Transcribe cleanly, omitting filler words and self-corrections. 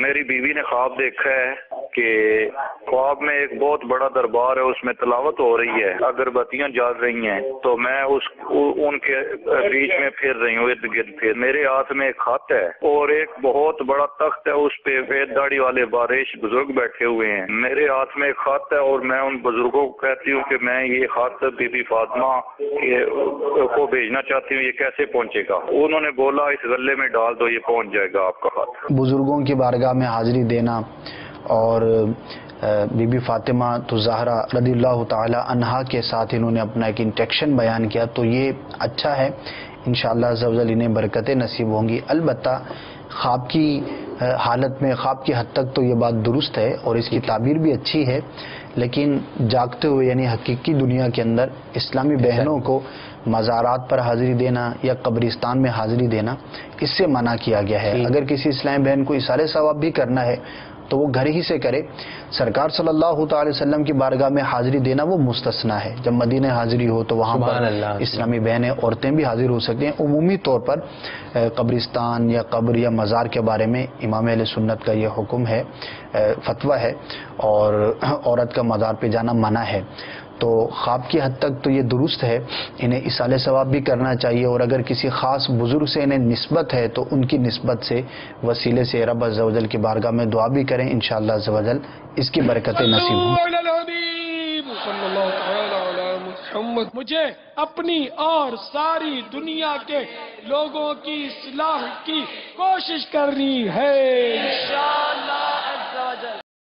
میری بیوی نے خواب دیکھا ہے کہ خواب میں ایک بہت بڑا دربار ہے، اس میں تلاوت ہو رہی ہے، اگربتیاں جل رہی ہیں، تو میں ان کے بیچ میں پھر رہی ہوں، ارد گرد پھر میرے ہاتھ میں ایک خط ہے اور ایک بہت بڑا تخت ہے، اس پہ سفید داڑھی والے بارش بزرگ بیٹھے ہوئے ہیں۔ میرے ہاتھ میں ایک خط ہے اور میں ان بزرگوں کو کہتی ہوں کہ میں یہ خط بی بی فاطمہ کو بھیجنا چاہتی ہوں، یہ کیسے پہنچے گا؟ انہوں نے بولا اس غلے میں ڈال دو، یہ پہنچ جائے گا آپ کا خط۔ بزرگوں کی بارگاہ میں حاضری دینا اور بی بی فاطمہ الزہرا رضی اللہ تعالی عنہا کے ساتھ انہوں نے اپنا ایک انٹیکشن بیان کیا، تو یہ اچھا ہے، انشاءاللہ عز و جل انہیں برکتیں نصیب ہوں گی۔ البتہ خواب کی حالت میں، خواب کی حد تک تو یہ بات درست ہے اور اس کی تعبیر بھی اچھی ہے، لیکن جاگتے ہوئے یعنی حقیقی دنیا کے اندر اسلامی بہنوں کو مزارات پر حاضری دینا یا قبرستان میں حاضری دینا اس سے منع کیا گیا ہے۔ اگر کسی اسلامی بہن کو ایثار ثواب بھی کرنا ہے تو وہ گھر ہی سے کرے۔ سرکار صلی اللہ تعالی وسلم کی بارگاہ میں حاضری دینا وہ مستثنا ہے، جب مدینہ حاضری ہو تو وہاں پر اسلامی بہنیں، عورتیں بھی حاضر ہو سکتی ہیں۔ عمومی طور پر قبرستان یا قبر یا مزار کے بارے میں امام اہل سنت کا یہ حکم ہے، فتویٰ ہے، اور عورت کا مزار پہ جانا منع ہے۔ تو خواب کی حد تک تو یہ درست ہے، انہیں اصالہ ثواب بھی کرنا چاہیے، اور اگر کسی خاص بزرگ سے انہیں نسبت ہے تو ان کی نسبت سے وسیلے سے رب عز و جل کی بارگاہ میں دعا بھی کریں، انشاءاللہ عز و جل اس کی برکتیں نصیب ہوں۔ مجھے اپنی اور ساری دنیا کے لوگوں کی اصلاح کی کوشش کرنی ہے۔